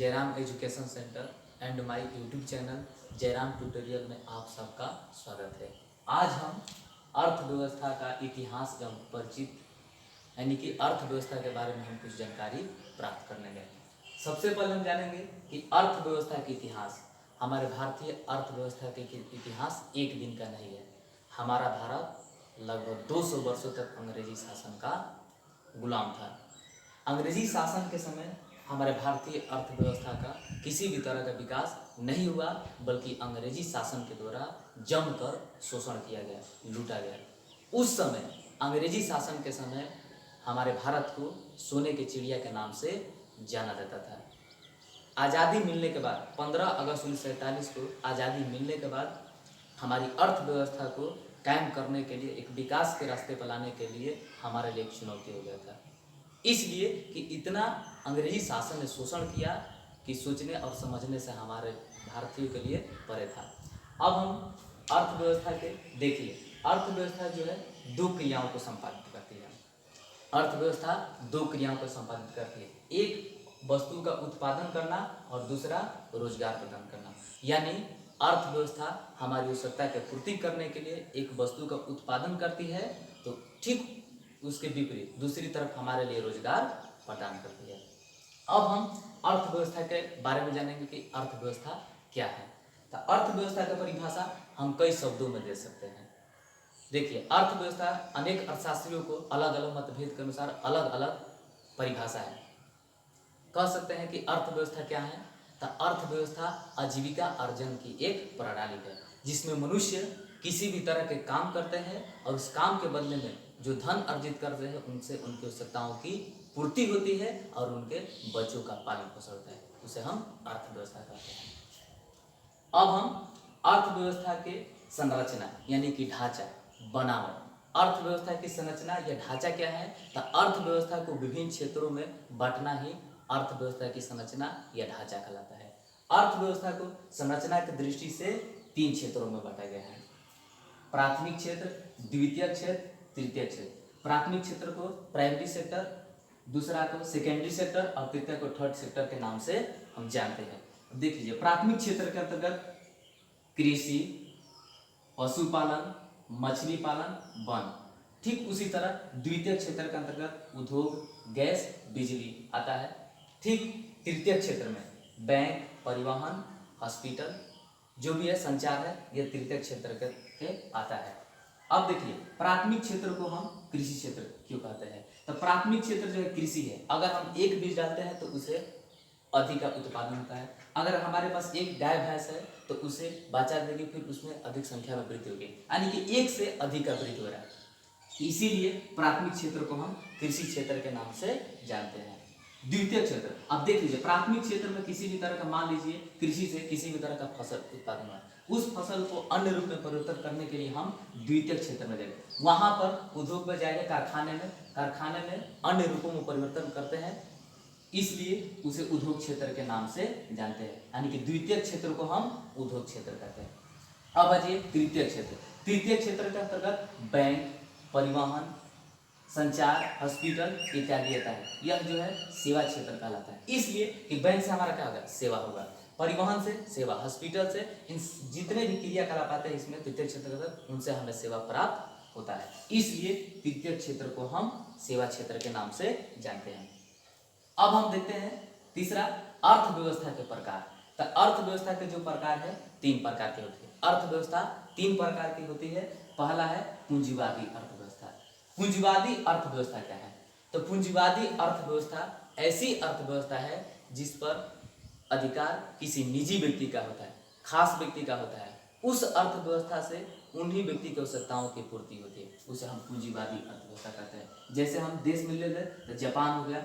Jairam education centre and my YouTube channel Jairam tutorial में आप सबका स्वागत है। आज हम अर्थव्यवस्था का इतिहास एवं परिचित यानी कि अर्थव्यवस्था के बारे में हम कुछ जानकारी प्राप्त करने गए। सबसे पहले हम जानेंगे कि अर्थव्यवस्था का इतिहास। हमारे भारतीय अर्थव्यवस्था के इतिहास एक दिन का नहीं है। हमारा भारत लगभग 200 वर्षों तक अंग्रेजी शासन का गुलाम था। अंग्रेजी शासन के समय हमारे भारतीय अर्थव्यवस्था का किसी भी तरह का विकास नहीं हुआ, बल्कि अंग्रेजी शासन के द्वारा जमकर शोषण किया गया, लूटा गया। उस समय अंग्रेजी शासन के समय हमारे भारत को सोने के चिड़िया के नाम से जाना जाता था। आज़ादी मिलने के बाद 15 अगस्त 1947 को आज़ादी मिलने के बाद हमारी अर्थव्यवस्था को कायम करने के लिए, एक विकास के रास्ते पर लाने के लिए हमारे लिए एक चुनौती हो गया था। इसलिए कि इतना अंग्रेजी शासन ने शोषण किया कि सोचने और समझने से हमारे भारतीयों के लिए परे था। अब हम अर्थव्यवस्था के देखिए, अर्थव्यवस्था जो है दो क्रियाओं को संपादित करती है। अर्थव्यवस्था दो क्रियाओं को संपादित करती है, एक वस्तु का उत्पादन करना और दूसरा रोजगार प्रदान करना। यानी अर्थव्यवस्था हमारी आवश्यकता की पूर्ति करने के लिए एक वस्तु का उत्पादन करती है, तो ठीक उसके विपरीत दूसरी तरफ हमारे लिए रोजगार प्रदान करती है। अब हम अर्थव्यवस्था के बारे में जानेंगे कि अर्थव्यवस्था क्या है। तो अर्थव्यवस्था का परिभाषा हम कई शब्दों में दे सकते हैं। देखिए, अर्थव्यवस्था अनेक अर्थशास्त्रियों को अलग अलग मतभेद के अनुसार अलग अलग परिभाषा है। कह सकते हैं कि अर्थव्यवस्था क्या है। तो अर्थव्यवस्था आजीविका अर्जन की एक प्रणाली है, जिसमें मनुष्य किसी भी तरह के काम करते हैं और उस काम के बदले में जो धन अर्जित करते हैं उनसे उनकी आवश्यकताओं की पूर्ति होती है और उनके बच्चों का पालन पोषण होता है। उसे हम अर्थव्यवस्था कहते हैं। अब हम अर्थव्यवस्था के संरचना यानी कि ढांचा, बनावट। अर्थव्यवस्था की संरचना या ढांचा क्या है। तो अर्थव्यवस्था को विभिन्न क्षेत्रों में बांटना ही अर्थव्यवस्था की संरचना या ढांचा कहलाता है। अर्थव्यवस्था को संरचना की दृष्टि से 3 क्षेत्रों में बांटा गया है: प्राथमिक क्षेत्र, द्वितीयक क्षेत्र, तृतीय क्षेत्र। प्राथमिक क्षेत्र को प्राइमरी सेक्टर, दूसरा को सेकेंडरी सेक्टर और तृतीय को थर्ड सेक्टर के नाम से हम जानते हैं। देख लीजिए, प्राथमिक क्षेत्र के अंतर्गत कृषि, पशुपालन, मछली पालन, वन। ठीक उसी तरह द्वितीय क्षेत्र के अंतर्गत उद्योग, गैस, बिजली आता है। ठीक तृतीय क्षेत्र में बैंक, परिवहन, हॉस्पिटल, जो भी है संचार है, यह तृतीय क्षेत्र के आता है। अब देखिए, प्राथमिक क्षेत्र को हम कृषि क्षेत्र क्यों कहते हैं। तो प्राथमिक क्षेत्र जो है कृषि है। अगर हम एक बीज डालते हैं तो उसे अधिक का उत्पादन होता है। अगर हमारे पास एक गाय भैंस है तो उसे बच्चा देगी, फिर उसमें अधिक संख्या में वृद्धि होगी, यानी कि एक से अधिक का वृद्धि हो रहा है। इसीलिए प्राथमिक क्षेत्र को हम कृषि क्षेत्र के नाम से जानते हैं। द्वितीय क्षेत्र, अब देख लीजिए, प्राथमिक क्षेत्र में किसी भी तरह का, मान लीजिए कृषि से किसी भी तरह का फसल उत्पादन हुआ, उस फसल को अन्य रूप में परिवर्तन करने के लिए हम द्वितीय क्षेत्र में जाएंगे। वहां पर उद्योग में जाएंगे, कारखाने में अन्य रूपों में परिवर्तन करते हैं, इसलिए उसे उद्योग क्षेत्र के नाम से जानते हैं। यानी कि द्वितीय क्षेत्र को हम उद्योग क्षेत्र कहते हैं। अब आइए तृतीय क्षेत्र। तृतीय क्षेत्र के अंतर्गत बैंक, परिवहन, संचार, हॉस्पिटल इत्यादि आता है। यह जो है सेवा क्षेत्र कहलाता है, इसलिए कि बैंक से हमारा क्या होगा, सेवा होगा, परिवहन से सेवा, हॉस्पिटल से, इन जितने भी क्रियाकलाप आते हैं इसमें तृतीय क्षेत्र के उनसे हमें सेवा प्राप्त होता है। इसलिए तृतीय क्षेत्र को हम सेवा क्षेत्र के नाम से जानते हैं। अब हम देखते हैं तीसरा, अर्थव्यवस्था के प्रकार। तो अर्थव्यवस्था के जो प्रकार है 3 प्रकार के होते हैं। अर्थव्यवस्था 3 प्रकार की होती है। पहला है पूंजीवादी अर्थव्यवस्था। पूंजीवादी अर्थव्यवस्था क्या है। तो पूंजीवादी अर्थव्यवस्था ऐसी अर्थव्यवस्था है जिस पर अधिकार किसी निजी व्यक्ति का होता है, खास व्यक्ति का होता है। उस अर्थव्यवस्था से उन्हीं व्यक्ति की आवश्यकताओं की पूर्ति होती है, उसे हम पूंजीवादी अर्थव्यवस्था कहते हैं। जैसे हम देश में ले लें तो जापान हो गया,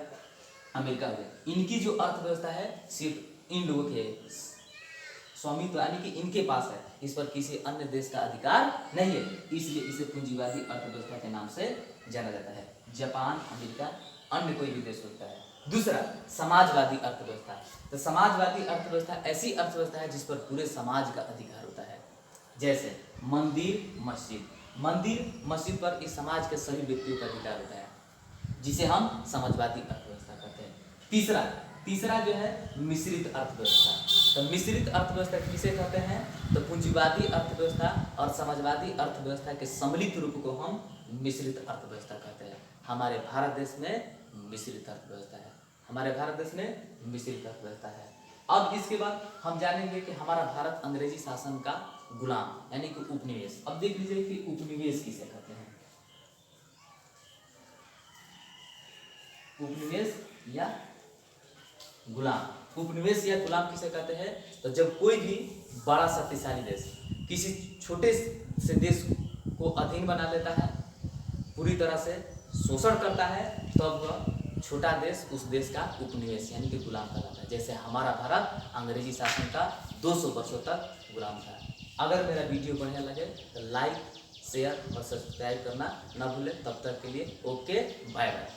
अमेरिका हो गया, इनकी जो अर्थव्यवस्था है सिर्फ इन लोगों के स्वामित्व, यानी कि इनके पास है, इस पर किसी अन्य देश का अधिकार नहीं है, इसलिए इसे पूंजीवादी अर्थव्यवस्था के नाम से जाना जाता है। जापान, अमेरिका, अन्य कोई भी देश होता है। दूसरा, समाजवादी अर्थव्यवस्था। तो समाजवादी अर्थव्यवस्था ऐसी अर्थव्यवस्था है जिस पर पूरे समाज का अधिकार होता है। जैसे मंदिर, मस्जिद पर इस समाज के सभी व्यक्तियों का अधिकार होता है, जिसे हम समाजवादी अर्थव्यवस्था कहते हैं। तीसरा, तीसरा जो है मिश्रित अर्थव्यवस्था। तो मिश्रित अर्थव्यवस्था किसे कहते हैं? तो पूंजीवादी अर्थव्यवस्था और समाजवादी अर्थव्यवस्था के सम्मिलित रूप को हम मिश्रित अर्थव्यवस्था कहते हैं। हमारे भारत देश में मिश्रित अर्थव्यवस्था है, हमारे भारत देश में मिश्रित अर्थव्यवस्था है। अब इसके बाद हम जानेंगे कि हमारा भारत अंग्रेजी शासन का गुलाम यानी कि उपनिवेश। अब देख लीजिए कि उपनिवेश किसे कहते हैं। उपनिवेश या गुलाम। उपनिवेश या गुलाम किसे कहते हैं? तो जब कोई भी बड़ा शक्तिशाली देश किसी छोटे से देश को अधीन बना लेता है, पूरी तरह से शोषण करता है, तब वह छोटा देश उस देश का उपनिवेश यानी कि गुलाम कहलाता है। जैसे हमारा भारत अंग्रेजी शासन का 200 वर्षों तक गुलाम था। अगर मेरा वीडियो बढ़िया लगे तो लाइक, शेयर और सब्सक्राइब करना ना भूलें। तब तक के लिए ओके, बाय बाय।